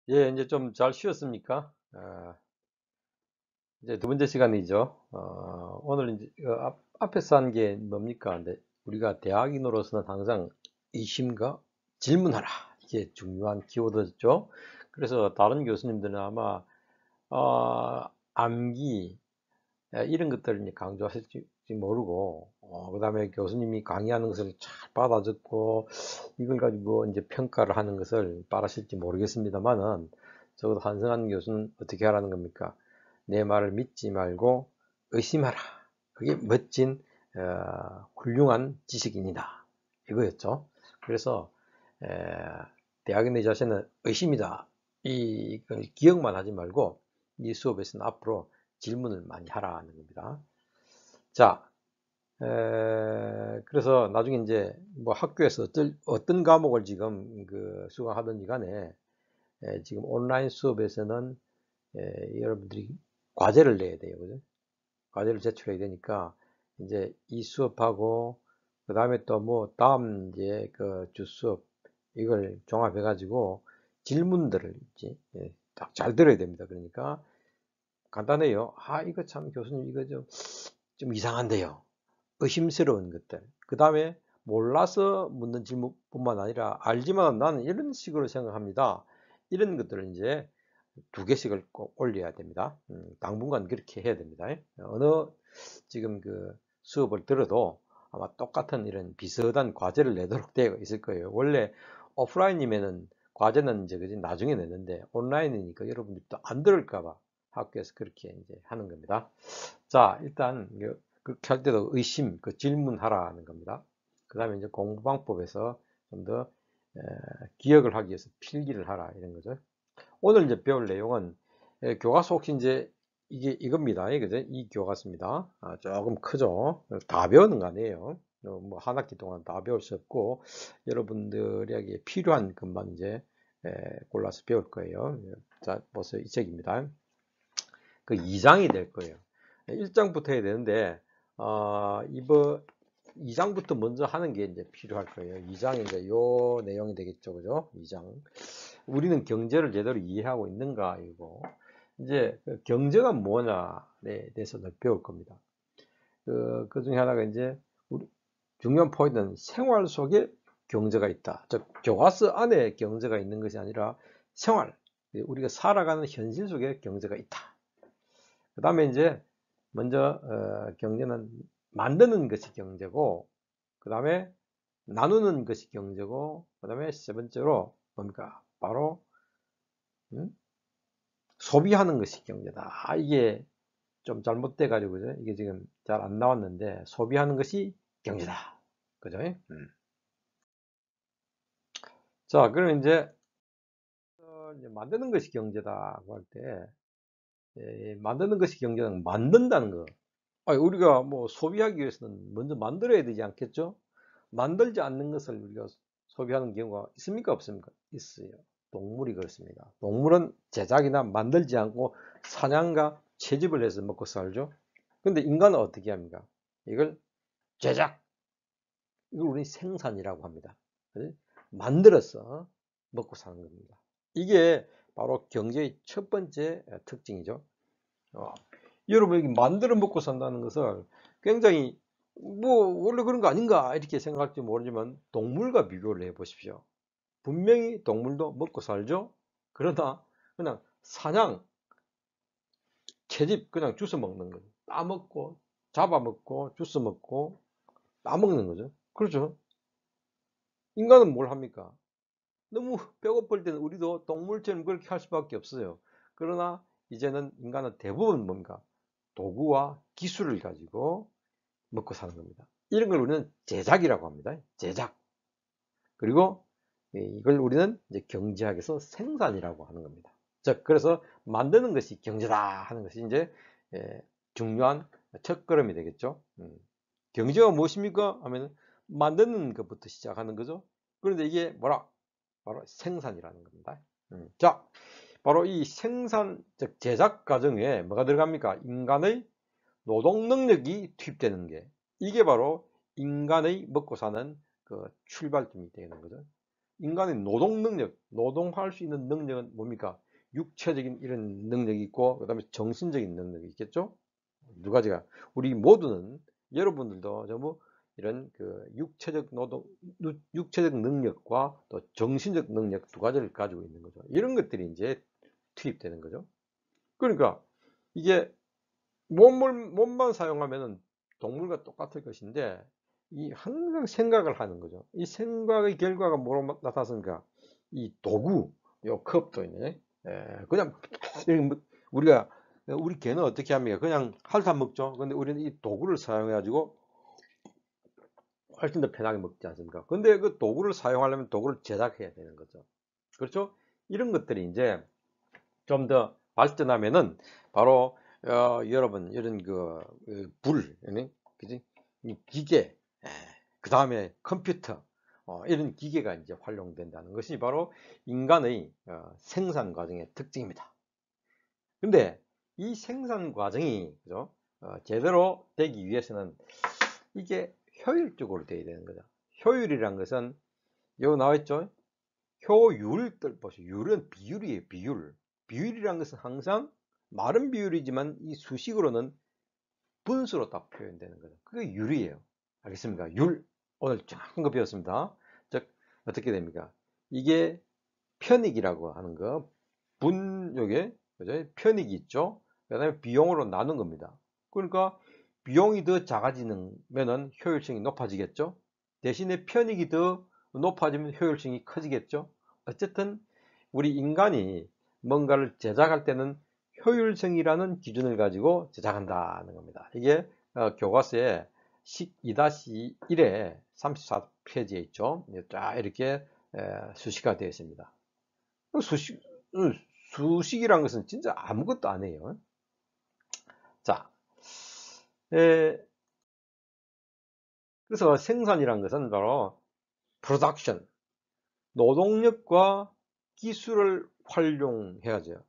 예, 이제 좀 잘 쉬었습니까? 이제 두 번째 시간이죠. 오늘 이제 앞에서 한 게 뭡니까? 근데 우리가 대학인으로서는 항상 의심과 질문하라. 이게 중요한 키워드죠. 그래서 다른 교수님들은 아마 암기 이런 것들을 이제 강조하실지 모르고, 그다음에 교수님이 강의하는 것을 잘 받아 듣고 이걸 가지고 이제 평가를 하는 것을 바라실지 모르겠습니다만은 적어도 한승환 교수는 어떻게 하라는 겁니까? 내 말을 믿지 말고 의심하라. 그게 멋진 훌륭한 지식인이다. 이거였죠. 그래서 에, 대학인 내 자신은 의심이다. 이걸 기억만 하지 말고 이 수업에서는 앞으로 질문을 많이 하라는 겁니다. 자, 그래서 나중에 이제 뭐 학교에서 어떤 과목을 지금 그 수강하든지 간에 지금 온라인 수업에서는 여러분들이 과제를 내야 돼요. 그죠? 과제를 제출해야 되니까 이제 이 수업하고 그 다음에 또 뭐 다음 이제 그 주 수업 이걸 종합해 가지고 질문들을 이제 딱 잘 들어야 됩니다. 그러니까 간단해요. 이거 참 교수님 이거 좀 이상한데요. 의심스러운 것들. 그 다음에 몰라서 묻는 질문뿐만 아니라 알지만 나는 이런 식으로 생각합니다. 이런 것들을 이제 두 개씩을 꼭 올려야 됩니다. 당분간 그렇게 해야 됩니다. 어느 지금 그 수업을 들어도 아마 똑같은 이런 비슷한 과제를 내도록 되어 있을 거예요. 원래 오프라인이면은 과제는 이제 그지 나중에 내는데 온라인이니까 여러분들이 또 안 들을까 봐 학교에서 그렇게 이제 하는 겁니다. 자, 일단 그렇게 할 때도 의심, 그 질문하라는 겁니다. 그 다음에 이제 공부방법에서 좀 더 기억을 하기 위해서 필기를 하라 이런 거죠. 오늘 이제 배울 내용은 교과서 혹시 이제 이게 이겁니다. 그죠? 이 교과서입니다. 조금 크죠? 다 배우는 거 아니에요. 뭐 한 학기 동안 다 배울 수 없고 여러분들에게 필요한 것만 이제 골라서 배울 거예요. 자, 벌써 이 책입니다. 그 2장이 될 거예요. 1장부터 해야 되는데 이번 2장부터 먼저 하는 게 이제 필요할 거예요. 2장이 이제 요 내용이 되겠죠. 그죠? 2장. 우리는 경제를 제대로 이해하고 있는가 이거. 이제 그 경제가 뭐냐에 대해서 배울 겁니다. 그 중에 하나가 이제 우리 중요한 포인트는 생활 속에 경제가 있다. 즉 교과서 안에 경제가 있는 것이 아니라 생활, 우리가 살아가는 현실 속에 경제가 있다. 그 다음에 이제 먼저 경제는 만드는 것이 경제고, 그 다음에 나누는 것이 경제고, 그 다음에 세 번째로 뭡니까? 바로 음? 소비하는 것이 경제다. 이게 좀 잘못돼 가지고 이게 지금 잘 안 나왔는데 소비하는 것이 경제다. 그죠? 자, 그럼 이제 이제 만드는 것이 경제다고 할 때 만드는 것이 경제는 만든다는 거. 우리가 뭐 소비하기 위해서는 먼저 만들어야 되지 않겠죠? 만들지 않는 것을 우리가 소비하는 경우가 있습니까? 없습니까? 있어요. 동물이 그렇습니다. 동물은 제작이나 만들지 않고 사냥과 채집을 해서 먹고 살죠. 근데 인간은 어떻게 합니까? 이걸 제작, 이걸 우리 생산이라고 합니다. 만들어서 먹고 사는 겁니다. 이게 바로 경제의 첫 번째 특징이죠. 어, 여러분 여기 만들어 먹고 산다는 것을 굉장히 뭐 원래 그런 거 아닌가 이렇게 생각할지 모르지만 동물과 비교를 해 보십시오. 분명히 동물도 먹고 살죠. 그러나 그냥 사냥, 채집 그냥 주워 먹는 거죠. 따먹고 잡아먹고 주워 먹고 따먹는 거죠. 그렇죠. 인간은 뭘 합니까? 너무 배고플 때는 우리도 동물처럼 그렇게 할 수밖에 없어요. 그러나 이제는 인간은 대부분 뭔가 도구와 기술을 가지고 먹고 사는 겁니다. 이런 걸 우리는 제작이라고 합니다. 제작. 그리고 이걸 우리는 이제 경제학에서 생산이라고 하는 겁니다. 즉, 그래서 만드는 것이 경제다 하는 것이 이제 중요한 첫걸음이 되겠죠. 경제가 무엇입니까? 하면 만드는 것부터 시작하는 거죠. 그런데 이게 뭐라? 바로 생산이라는 겁니다. 자, 바로 이 생산, 즉 제작 과정에 뭐가 들어갑니까? 인간의 노동 능력이 투입되는 게 이게 바로 인간의 먹고 사는 그 출발점이 되는 거죠. 인간의 노동 능력, 노동할 수 있는 능력은 뭡니까? 육체적인 이런 능력이 있고, 그 다음에 정신적인 능력이 있겠죠? 두 가지가. 우리 모두는, 여러분들도 전부 이런 그 육체적 노동, 육체적 능력과 또 정신적 능력 두 가지를 가지고 있는 거죠. 이런 것들이 이제 투입되는 거죠. 그러니까 이게 몸만 사용하면은 동물과 똑같을 것인데, 이 항상 생각을 하는 거죠. 이 생각의 결과가 뭐로 나타났습니까? 이 도구, 요 컵도 있네. 그냥 우리가 우리 개는 어떻게 합니까? 그냥 핥아 먹죠. 근데 우리는 이 도구를 사용해 가지고 훨씬 더 편하게 먹지 않습니까? 근데 그 도구를 사용하려면 도구를 제작해야 되는 거죠. 그렇죠? 이런 것들이 이제 좀 더 발전하면은 바로 여러분 이런 불, 그지? 이 기계, 그 다음에 컴퓨터, 이런 기계가 이제 활용된다는 것이 바로 인간의 생산 과정의 특징입니다. 근데 이 생산 과정이, 그죠? 제대로 되기 위해서는 이게 효율적으로 돼야 되는 거죠. 효율이란 것은 여기 나와 있죠? 효율, 보세요. 율은 비율이에요, 비율. 비율이란 것은 항상 말은 비율이지만 이 수식으로는 분수로 딱 표현되는 거죠. 그게 율이에요. 알겠습니까? 율. 오늘 조금 거 배웠습니다. 즉, 어떻게 됩니까? 이게 편익이라고 하는 거. 요게, 그죠? 편익이 있죠? 그 다음에 비용으로 나눈 겁니다. 그러니까 비용이 더 작아지면은 효율성이 높아지겠죠? 대신에 편익이 더 높아지면 효율성이 커지겠죠? 어쨌든 우리 인간이 뭔가를 제작할 때는 효율성이라는 기준을 가지고 제작한다는 겁니다. 이게 교과서에 2-1에 34페이지에 있죠. 쫙 이렇게 수식화 되어 있습니다. 수식, 수식이란 것은 진짜 아무것도 아니에요. 자, 그래서 생산이란 것은 바로 production, 노동력과 기술을 활용해야죠.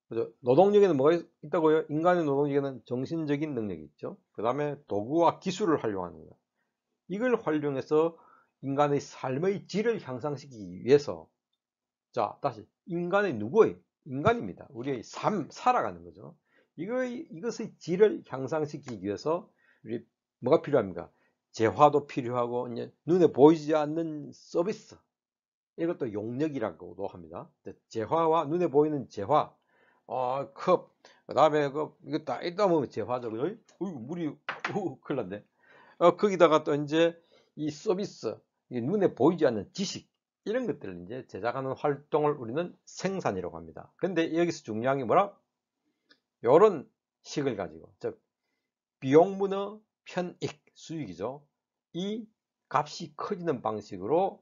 그죠? 노동력에는 뭐가 있다고요? 인간의 노동력에는 정신적인 능력이 있죠. 그 다음에 도구와 기술을 활용하는 거예요. 이걸 활용해서 인간의 삶의 질을 향상시키기 위해서, 자, 다시 인간의 누구의? 인간입니다. 우리의 삶, 살아가는 거죠. 이것의 질을 향상시키기 위해서 우리 뭐가 필요합니까? 재화도 필요하고, 이제 눈에 보이지 않는 서비스, 이것도 용역이라고도 합니다. 재화와 눈에 보이는 재화, 컵, 그 다음에 이거 다 이따 보면 재화죠. 물이 큰일 났네. 거기다가 또 이제 이 서비스, 눈에 보이지 않는 지식, 이런 것들을 이제 제작하는 활동을 우리는 생산이라고 합니다. 근데 여기서 중요한 게 뭐라? 요런 식을 가지고, 즉 비용분의 편익, 수익이죠. 이 값이 커지는 방식으로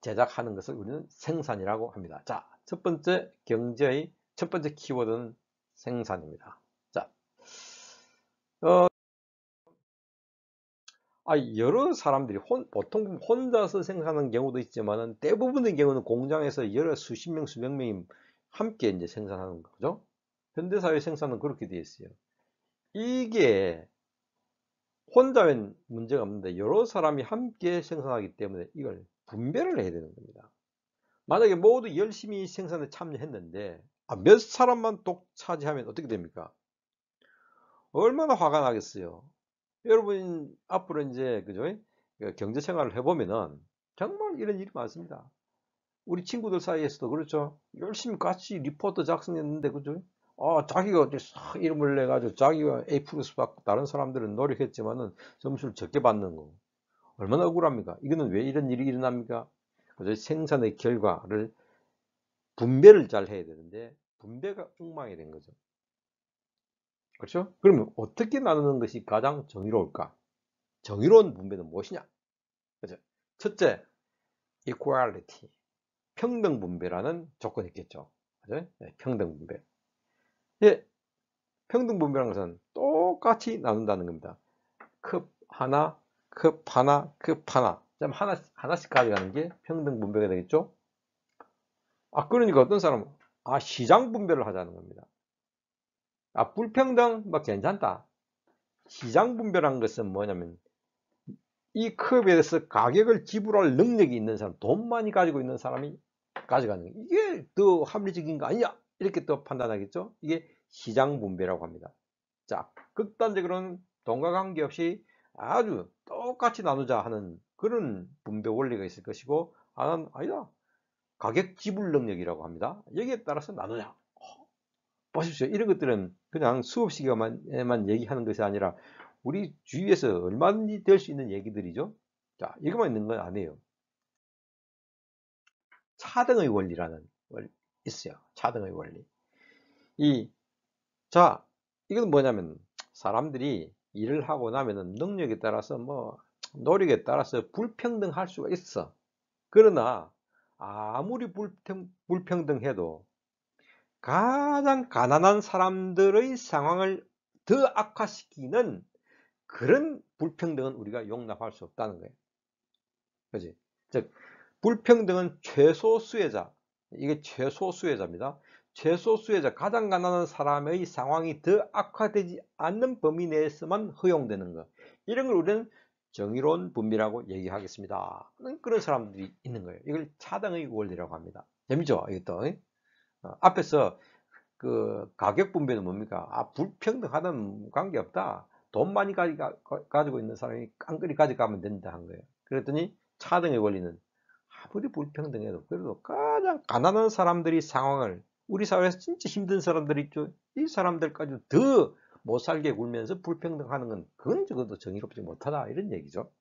제작하는 것을 우리는 생산이라고 합니다. 자, 첫 번째 경제의 첫 번째 키워드는 생산입니다. 자, 여러 사람들이 보통 혼자서 생산하는 경우도 있지만은 대부분의 경우는 공장에서 여러 수십 명, 수백 명이 함께 이제 생산하는 거죠. 현대사회 생산은 그렇게 되어 있어요. 이게 혼자면 문제가 없는데 여러 사람이 함께 생산하기 때문에 이걸 분배를 해야 되는 겁니다. 만약에 모두 열심히 생산에 참여했는데 몇 사람만 독차지하면 어떻게 됩니까? 얼마나 화가 나겠어요. 여러분 앞으로 이제 그죠? 경제 생활을 해보면은 정말 이런 일이 많습니다. 우리 친구들 사이에서도 그렇죠. 열심히 같이 리포트 작성했는데 그죠? 자기가 어디 싹 이름을 내가지고 자기가 A 플러스 받고 다른 사람들은 노력했지만은 점수를 적게 받는 거. 얼마나 억울합니까? 이거는 왜 이런 일이 일어납니까? 그죠? 생산의 결과를 분배를 잘 해야 되는데 분배가 엉망이 된 거죠. 그렇죠? 그러면 어떻게 나누는 것이 가장 정의로울까? 정의로운 분배는 무엇이냐? 그죠? 첫째, equality, 평등 분배라는 조건이 있겠죠. 그죠? 네, 평등 분배. 예, 평등 분배라는 것은 똑같이 나눈다는 겁니다. 컵 하나, 컵 하나, 컵 하나. 하나씩 가져가는 게 평등 분배가 되겠죠? 그러니까 어떤 사람은, 시장 분배를 하자는 겁니다. 불평등, 괜찮다. 시장 분배라는 것은 뭐냐면, 이 컵에 대해서 가격을 지불할 능력이 있는 사람, 돈 많이 가지고 있는 사람이 가져가는 거예요. 이게 더 합리적인 거 아니냐? 이렇게 또 판단하겠죠? 이게 시장 분배라고 합니다. 자, 극단적으로는 돈과 관계없이 아주 똑같이 나누자 하는 그런 분배 원리가 있을 것이고, 하나는 아니다. 가격 지불 능력이라고 합니다. 여기에 따라서 나누자. 보십시오. 이런 것들은 그냥 수업 시간에만 얘기하는 것이 아니라 우리 주위에서 얼마든지 될 수 있는 얘기들이죠. 자, 이것만 있는 건 아니에요. 차등의 원리라는 있어요. 차등의 원리. 자, 이건 뭐냐면 사람들이 일을 하고 나면은 능력에 따라서 노력에 따라서 불평등할 수가 있어. 그러나 아무리 불평등해도 가장 가난한 사람들의 상황을 더 악화시키는 그런 불평등은 우리가 용납할 수 없다는 거예요. 그지? 즉, 불평등은 최소수혜자, 이게 최소수혜자입니다. 최소수혜자, 가장 가난한 사람의 상황이 더 악화되지 않는 범위 내에서만 허용되는 것. 이런 걸 우리는 정의로운 분배라고 얘기하겠습니다. 그런 사람들이 있는 거예요. 이걸 차등의 원리라고 합니다. 재밌죠? 이것도. 앞에서 그 가격 분배는 뭡니까? 불평등하다는 관계없다. 돈 많이 가지고 있는 사람이 깡그리 가져가면 된다 한 거예요. 그랬더니 차등의 원리는 아무리 불평등해도 그래도 가장 가난한 사람들이 상황을, 우리 사회에서 진짜 힘든 사람들이 있죠. 이 사람들까지 더 못 살게 굴면서 불평등하는 건 그건 적어도 정의롭지 못하다, 이런 얘기죠.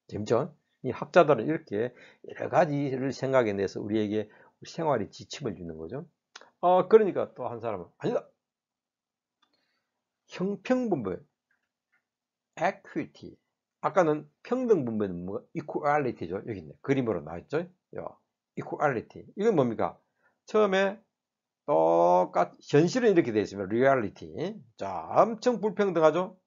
재밌죠? 이 학자들은 이렇게 여러 가지를 생각해내서 우리에게 생활에 지침을 주는 거죠. 그러니까 또 한 사람은 아니다. 형평분배, equity. 아까는 평등분배는 뭐가 equality죠. 여기 있네. 그림으로 나왔죠. equality. 이건 뭡니까? 처음에 현실은 이렇게 되어 있으면 reality. 자, 엄청 불평등하죠.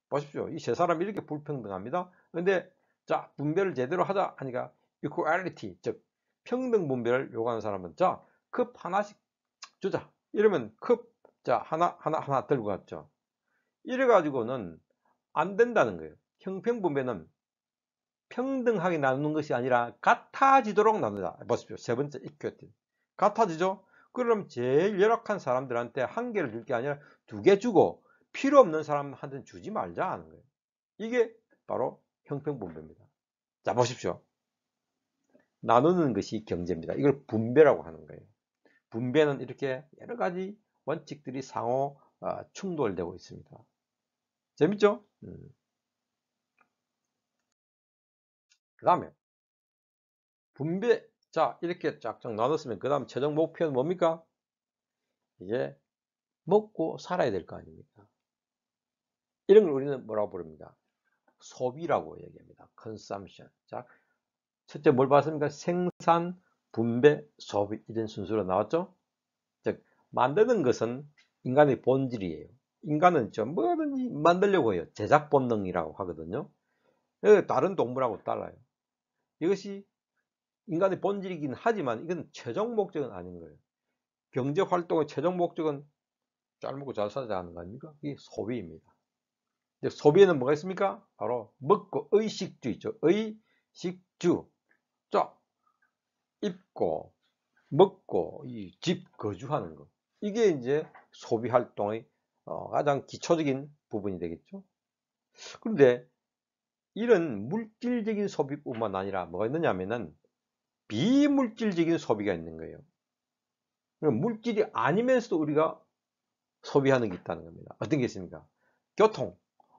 보십시오. 이 세 사람이 이렇게 불평등합니다. 근데 자, 분배를 제대로 하자 하니까 equality, 즉 평등 분배를 요구하는 사람은 자, 컵 하나씩 주자. 이러면 컵 자, 하나 들고 갔죠. 이래 가지고는 안 된다는 거예요. 형평분배는 평등하게 나누는 것이 아니라 같아지도록 나누자. 보십시오. 세 번째 이퀄티. 같아지죠? 그럼 제일 열악한 사람들한테 한 개를 줄 게 아니라 두 개 주고 필요 없는 사람한테는 주지 말자 하는 거예요. 이게 바로 형평분배입니다. 자, 보십시오. 나누는 것이 경제입니다. 이걸 분배라고 하는 거예요. 분배는 이렇게 여러 가지 원칙들이 상호 충돌되고 있습니다. 재밌죠? 그 다음에 분배. 자, 이렇게 쫙쫙 나눴으면 그 다음 최종 목표는 뭡니까? 이제 먹고 살아야 될 거 아닙니까? 이런 걸 우리는 뭐라고 부릅니다? 소비라고 얘기합니다. consumption. 자, 첫째 뭘 봤습니까? 생산, 분배, 소비, 이런 순서로 나왔죠? 즉, 만드는 것은 인간의 본질이에요. 인간은 좀 뭐든지 만들려고 해요. 제작 본능이라고 하거든요. 다른 동물하고 달라요. 이것이 인간의 본질이긴 하지만 이건 최종 목적은 아닌 거예요. 경제 활동의 최종 목적은 잘 먹고 잘 살자 하는 거 아닙니까? 이게 소비입니다. 이제 소비에는 뭐가 있습니까? 바로 먹고 의식주 있죠. 의식주. 자, 입고 먹고 이 집 거주하는 거. 이게 이제 소비 활동의 가장 기초적인 부분이 되겠죠. 그런데 이런 물질적인 소비뿐만 아니라 뭐가 있느냐면은 비물질적인 소비가 있는 거예요. 물질이 아니면서도 우리가 소비하는 게 있다는 겁니다. 어떤 게 있습니까? 교통.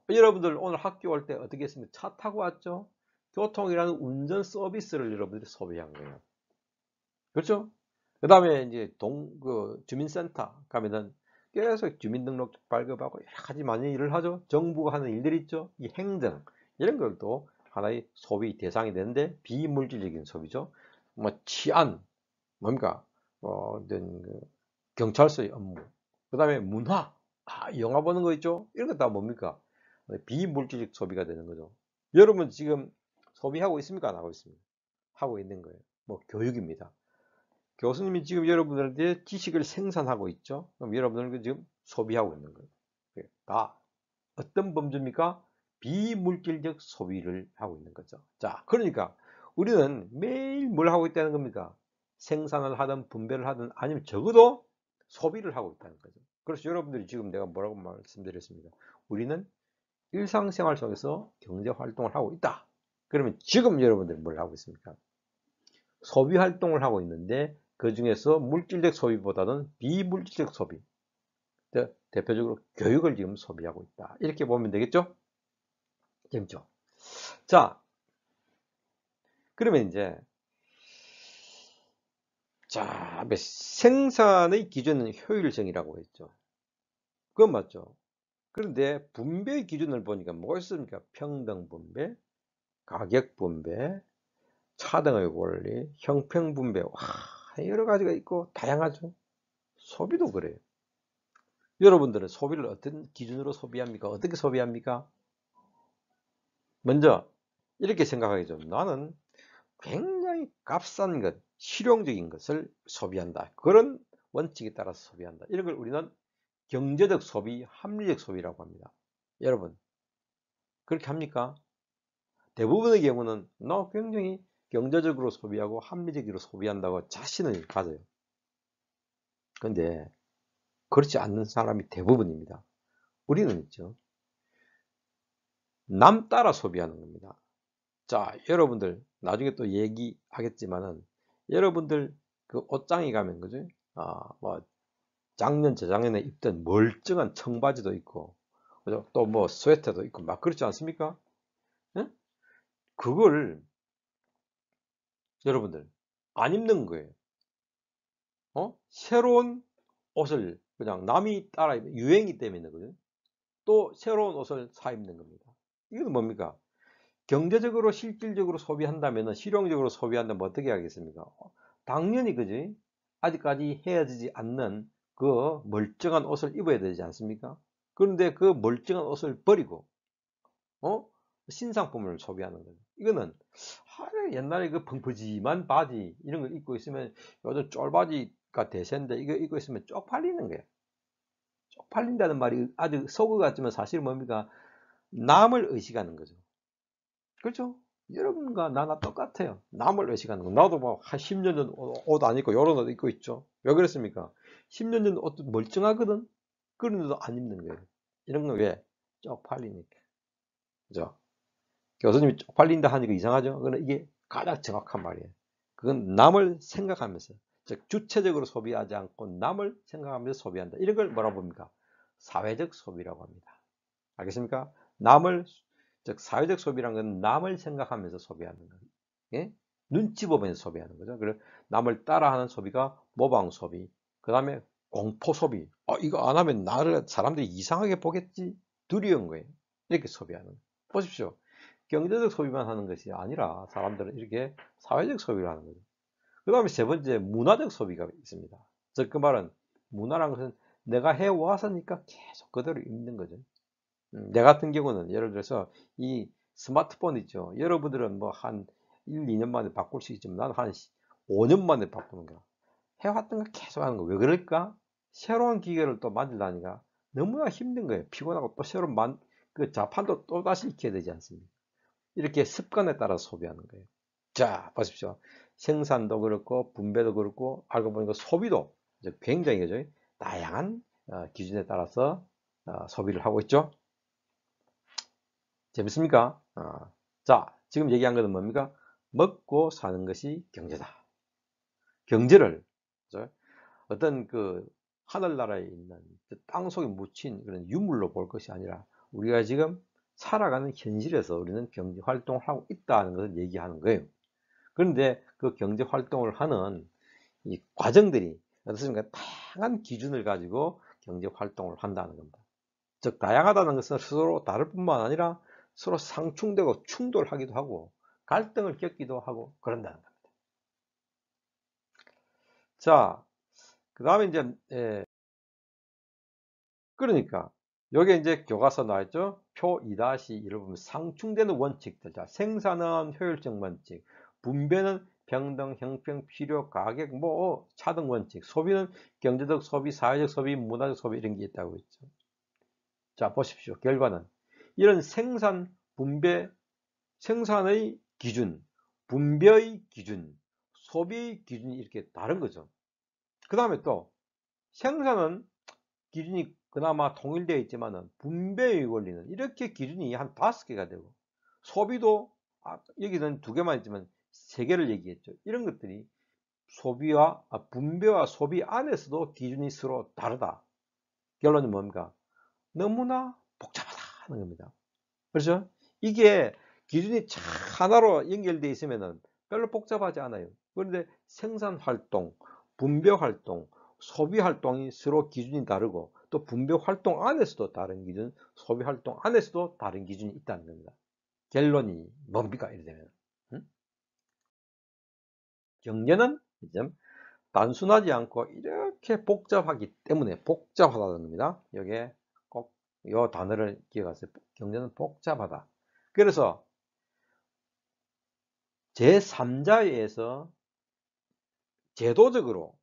여러분들 오늘 학교 올 때 어떻게 했습니까? 차 타고 왔죠? 교통이라는 운전 서비스를 여러분들이 소비한 거예요. 그렇죠? 그 다음에 이제 주민센터 가면은 계속 주민등록 발급하고 여러 가지 많은 일을 하죠. 정부가 하는 일들이 있죠. 이 행정, 이런 것도 하나의 소비 대상이 되는데 비물질적인 소비죠. 치안, 뭡니까? 어떤 경찰서의 업무. 그 다음에 문화. 영화 보는 거 있죠? 이런 거 다 뭡니까? 비물질적 소비가 되는 거죠. 여러분 지금 소비하고 있습니까? 안 하고 있습니까? 하고 있는 거예요. 교육입니다. 교수님이 지금 여러분들한테 지식을 생산하고 있죠. 그럼 여러분들은 지금 소비하고 있는 거예요. 다 어떤 범주입니까? 비물질적 소비를 하고 있는 거죠. 자, 그러니까 우리는 매일 뭘 하고 있다는 겁니까? 생산을 하든 분배를 하든 아니면 적어도 소비를 하고 있다는 거죠. 그래서 여러분들이 지금 내가 뭐라고 말씀드렸습니다. 우리는 일상생활 속에서 경제 활동을 하고 있다. 그러면 지금 여러분들이 뭘 하고 있습니까? 소비 활동을 하고 있는데 그 중에서 물질적 소비보다는 비물질적 소비, 대표적으로 교육을 지금 소비하고 있다. 이렇게 보면 되겠죠? 재밌죠? 자, 그러면 이제 자, 생산의 기준은 효율성이라고 했죠. 그건 맞죠. 그런데 분배의 기준을 보니까 뭐가 있습니까? 평등 분배, 가격 분배, 차등의 원리, 형평 분배. 와, 여러 가지가 있고 다양하죠. 소비도 그래요. 여러분들은 소비를 어떤 기준으로 소비합니까? 어떻게 소비합니까? 먼저 이렇게 생각하겠죠. 나는 굉장히 값싼 것, 실용적인 것을 소비한다. 그런 원칙에 따라서 소비한다. 이런 걸 우리는 경제적 소비, 합리적 소비라고 합니다. 여러분, 그렇게 합니까? 대부분의 경우는 나 굉장히 경제적으로 소비하고 합리적으로 소비한다고 자신을 가져요. 그런데 그렇지 않는 사람이 대부분입니다. 우리는 있죠. 남 따라 소비하는 겁니다. 자, 여러분들 나중에 또 얘기하겠지만은 여러분들 그 옷장에 가면 그죠? 뭐 작년 재작년에 입던 멀쩡한 청바지도 있고 그죠? 또 뭐 스웨터도 있고 막 그렇지 않습니까? 응? 그걸 여러분들 안 입는 거예요. 새로운 옷을 그냥 남이 따라 입는 유행이 때문에 거든. 또 새로운 옷을 사 입는 겁니다. 이건 뭡니까? 경제적으로 실질적으로 소비한다면 실용적으로 소비한다면 어떻게 하겠습니까? 당연히 그지? 아직까지 헤어지지 않는 그 멀쩡한 옷을 입어야 되지 않습니까? 그런데 그 멀쩡한 옷을 버리고 어? 신상품을 소비하는 거죠. 이거는 옛날에 그 펑퍼짐한 바지 이런 걸 입고 있으면 요즘 쫄바지가 대세인데 이거 입고 있으면 쪽팔리는 거예요. 쪽팔린다는 말이 아주 속어 같지만 사실 뭡니까? 남을 의식하는 거죠. 그렇죠? 여러분과 나나 똑같아요. 남을 의식하는 거. 나도 뭐 한 10년 전 옷 안 입고 이런 옷 입고 있죠. 왜 그랬습니까? 10년 전 옷도 멀쩡하거든. 그런데도 안 입는 거예요. 이런 건 왜? 쪽팔리니까. 그죠? 교수님이 쪽팔린다 하니까 이상하죠? 그러나 이게 가장 정확한 말이에요. 그건 남을 생각하면서, 즉 주체적으로 소비하지 않고 남을 생각하면서 소비한다. 이런 걸 뭐라고 봅니까? 사회적 소비라고 합니다. 알겠습니까? 즉 사회적 소비란 건 남을 생각하면서 소비하는 거예요. 예? 눈치 보면서 소비하는 거죠. 그리고 남을 따라하는 소비가 모방 소비, 그 다음에 공포 소비. 이거 안 하면 나를 사람들이 이상하게 보겠지. 두려운 거예요. 이렇게 소비하는 거예요. 보십시오. 경제적 소비만 하는 것이 아니라 사람들은 이렇게 사회적 소비를 하는 거죠. 그 다음에 세 번째 문화적 소비가 있습니다. 즉 그 말은 문화라는 것은 내가 해왔으니까 계속 그대로 입는 거죠. 내 같은 경우는 예를 들어서 이 스마트폰 있죠. 여러분들은 뭐 한 1, 2년 만에 바꿀 수 있지만 나는 한 5년 만에 바꾸는 거야. 해왔던 거 계속 하는 거. 왜 그럴까? 새로운 기계를 또 만들다니까 너무나 힘든 거예요. 피곤하고 또 새로운 그 자판도 또 다시 익혀야 되지 않습니까? 이렇게 습관에 따라 소비하는 거예요. 자, 보십시오. 생산도 그렇고 분배도 그렇고 알고 보니까 소비도 굉장히 그죠? 다양한 기준에 따라서 소비를 하고 있죠. 재밌습니까? 자, 지금 얘기한 것은 뭡니까? 먹고 사는 것이 경제다. 경제를 그죠? 어떤 그 하늘나라에 있는 땅 속에 묻힌 그런 유물로 볼 것이 아니라 우리가 지금 살아가는 현실에서 우리는 경제 활동을 하고 있다는 것을 얘기하는 거예요. 그런데 그 경제 활동을 하는 이 과정들이 어떻습니까? 다양한 기준을 가지고 경제 활동을 한다는 겁니다. 즉 다양하다는 것은 서로 다를 뿐만 아니라 서로 상충되고 충돌하기도 하고 갈등을 겪기도 하고 그런다는 겁니다. 자, 그 다음에 이제 그러니까 여기 이제 교과서 나왔죠. 표 2-1을 보면 상충되는 원칙들. 자, 생산은 효율적 원칙, 분배는 평등, 형평, 필요, 가격, 뭐 차등 원칙, 소비는 경제적 소비, 사회적 소비, 문화적 소비 이런 게 있다고 했죠. 자, 보십시오. 결과는 이런 생산, 분배, 생산의 기준, 분배의 기준, 소비의 기준이 이렇게 다른 거죠. 그 다음에 또 생산은 기준이 그나마 통일되어 있지만은 분배의 원리는 이렇게 기준이 한 5개가 되고, 소비도 여기는 2개만 있지만 3개를 얘기했죠. 이런 것들이 소비와 분배와 소비 안에서도 기준이 서로 다르다. 결론이 뭡니까? 너무나 복잡하다는 겁니다. 그렇죠? 이게 기준이 하나로 연결되어 있으면은 별로 복잡하지 않아요. 그런데 생산 활동, 분배 활동, 소비 활동이 서로 기준이 다르고, 또 분배 활동 안에서도 다른 기준, 소비 활동 안에서도 다른 기준이 있다는 겁니다. 결론이 뭡니까? 이러면 경제는 단순하지 않고 이렇게 복잡하기 때문에 복잡하다는 겁니다. 여기에 꼭 이 단어를 기억하세요. 경제는 복잡하다. 그래서 제3자에 의해서 제도적으로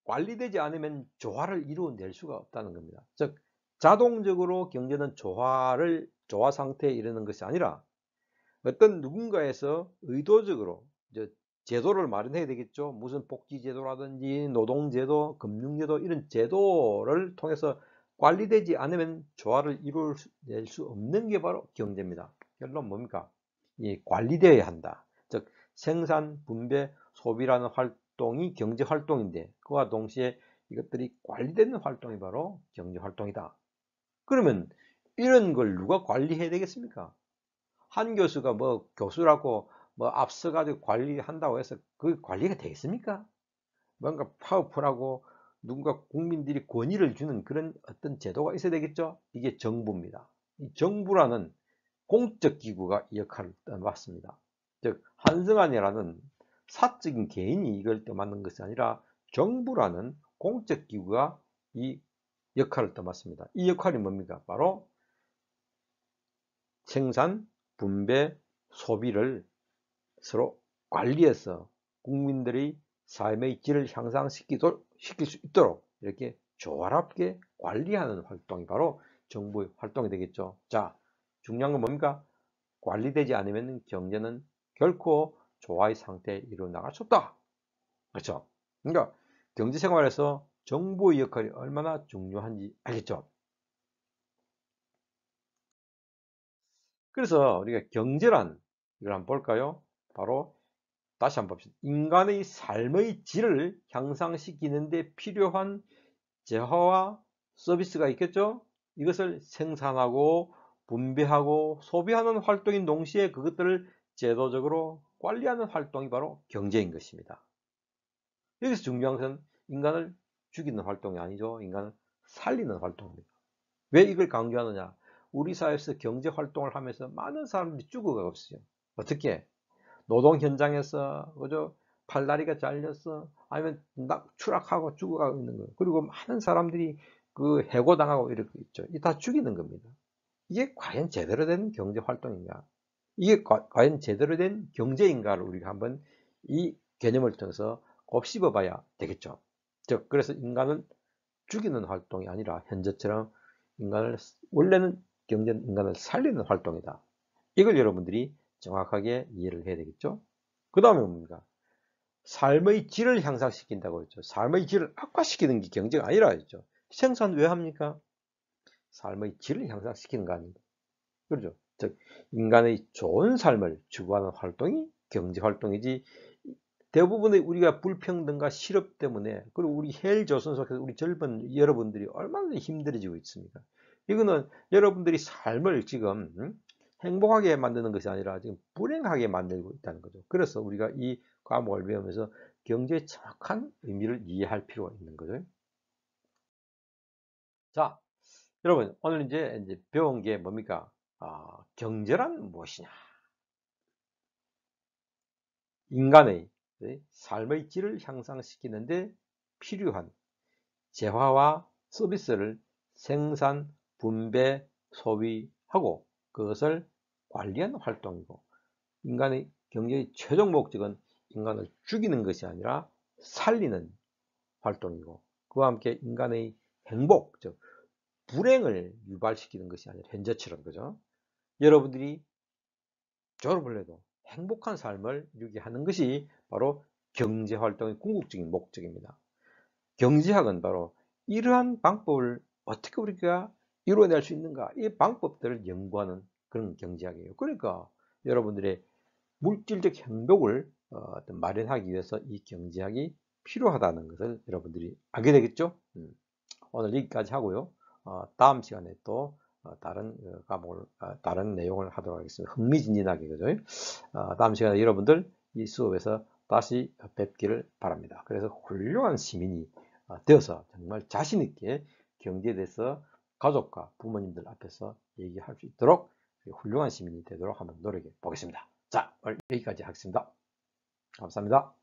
관리되지 않으면 조화를 이루어낼 수가 없다는 겁니다. 즉, 자동적으로 경제는 조화 상태에 이르는 것이 아니라 어떤 누군가에서 의도적으로 제도를 마련해야 되겠죠. 무슨 복지제도라든지 노동제도, 금융제도, 이런 제도를 통해서 관리되지 않으면 조화를 이루어낼 수 없는 게 바로 경제입니다. 결론 뭡니까? 관리되어야 한다. 즉, 생산, 분배, 소비라는 활동이 경제 활동인데, 그와 동시에 이것들이 관리되는 활동이 바로 경제 활동이다. 그러면 이런 걸 누가 관리해야 되겠습니까? 한 교수가 교수라고 앞서가지고 관리한다고 해서 그 관리가 되겠습니까? 뭔가 파워풀하고 누군가 국민들이 권위를 주는 그런 어떤 제도가 있어야 되겠죠? 이게 정부입니다. 이 정부라는 공적 기구가 이 역할을 맡습니다. 즉, 한승환이라는 사적인 개인이 이걸 맡는 것이 아니라 정부라는 공적 기구가 이 역할을 맡습니다. 이 역할이 뭡니까? 바로 생산, 분배, 소비를 서로 관리해서 국민들의 삶의 질을 향상시킬 수 있도록 이렇게 조화롭게 관리하는 활동이 바로 정부의 활동이 되겠죠. 자, 중요한 건 뭡니까? 관리되지 않으면 경제는 결코 조화의 상태에 이루어 나갈 수 없다. 그렇죠? 그러니까 경제생활에서 정부의 역할이 얼마나 중요한지 알겠죠? 그래서 우리가 경제란, 이걸 한번 볼까요? 바로 다시 한번 봅시다. 인간의 삶의 질을 향상시키는 데 필요한 재화와 서비스가 있겠죠? 이것을 생산하고 분배하고 소비하는 활동인 동시에 그것들을 제도적으로 관리하는 활동이 바로 경제인 것입니다. 여기서 중요한 것은 인간을 죽이는 활동이 아니죠. 인간을 살리는 활동입니다. 왜 이걸 강조하느냐? 우리 사회에서 경제 활동을 하면서 많은 사람들이 죽어가고 있어요. 어떻게? 노동 현장에서 그죠? 팔다리가 잘렸어, 아니면 추락하고 죽어가고 있는 거예요. 그리고 많은 사람들이 그 해고당하고 이렇게 있죠. 이 다 죽이는 겁니다. 이게 과연 제대로 된 경제 활동인가? 이게 과연 제대로 된 경제인가를 우리가 한번 이 개념을 통해서 곱씹어 봐야 되겠죠. 즉, 그래서 인간을 죽이는 활동이 아니라 현재처럼 원래는 경제는 인간을 살리는 활동이다. 이걸 여러분들이 정확하게 이해를 해야 되겠죠. 그 다음에 뭡니까? 삶의 질을 향상시킨다고 했죠. 삶의 질을 악화시키는 게 경제가 아니라 했죠. 생산 왜 합니까? 삶의 질을 향상시키는 거 아닙니까? 그렇죠. 즉, 인간의 좋은 삶을 추구하는 활동이 경제 활동이지, 대부분의 우리가 불평등과 실업 때문에, 그리고 우리 헬조선 속에서 우리 젊은 여러분들이 얼마나 힘들어지고 있습니까? 이거는 여러분들이 삶을 지금 행복하게 만드는 것이 아니라 지금 불행하게 만들고 있다는 거죠. 그래서 우리가 이 과목을 배우면서 경제의 정확한 의미를 이해할 필요가 있는 거죠. 자, 여러분, 오늘 이제 배운 게 뭡니까? 경제란 무엇이냐? 인간의 삶의 질을 향상시키는데 필요한 재화와 서비스를 생산, 분배, 소비하고 그것을 관리하는 활동이고, 인간의 경제의 최종 목적은 인간을 죽이는 것이 아니라 살리는 활동이고, 그와 함께 인간의 행복, 즉 불행을 유발시키는 것이 아니라 현재처럼, 그죠? 여러분들이 졸업을 해도 행복한 삶을 유지하는 것이 바로 경제활동의 궁극적인 목적입니다. 경제학은 바로 이러한 방법을 어떻게 우리가 이루어낼 수 있는가, 이 방법들을 연구하는 그런 경제학이에요. 그러니까 여러분들의 물질적 행복을 마련하기 위해서 이 경제학이 필요하다는 것을 여러분들이 알게 되겠죠? 오늘 여기까지 하고요. 다음 시간에 또 다른 과목을, 다른 내용을 하도록 하겠습니다. 흥미진진하게, 그죠? 다음 시간에 여러분들 이 수업에서 다시 뵙기를 바랍니다. 그래서 훌륭한 시민이 되어서 정말 자신 있게 경제에 대해서 가족과 부모님들 앞에서 얘기할 수 있도록 훌륭한 시민이 되도록 한번 노력해 보겠습니다. 자, 오늘 여기까지 하겠습니다. 감사합니다.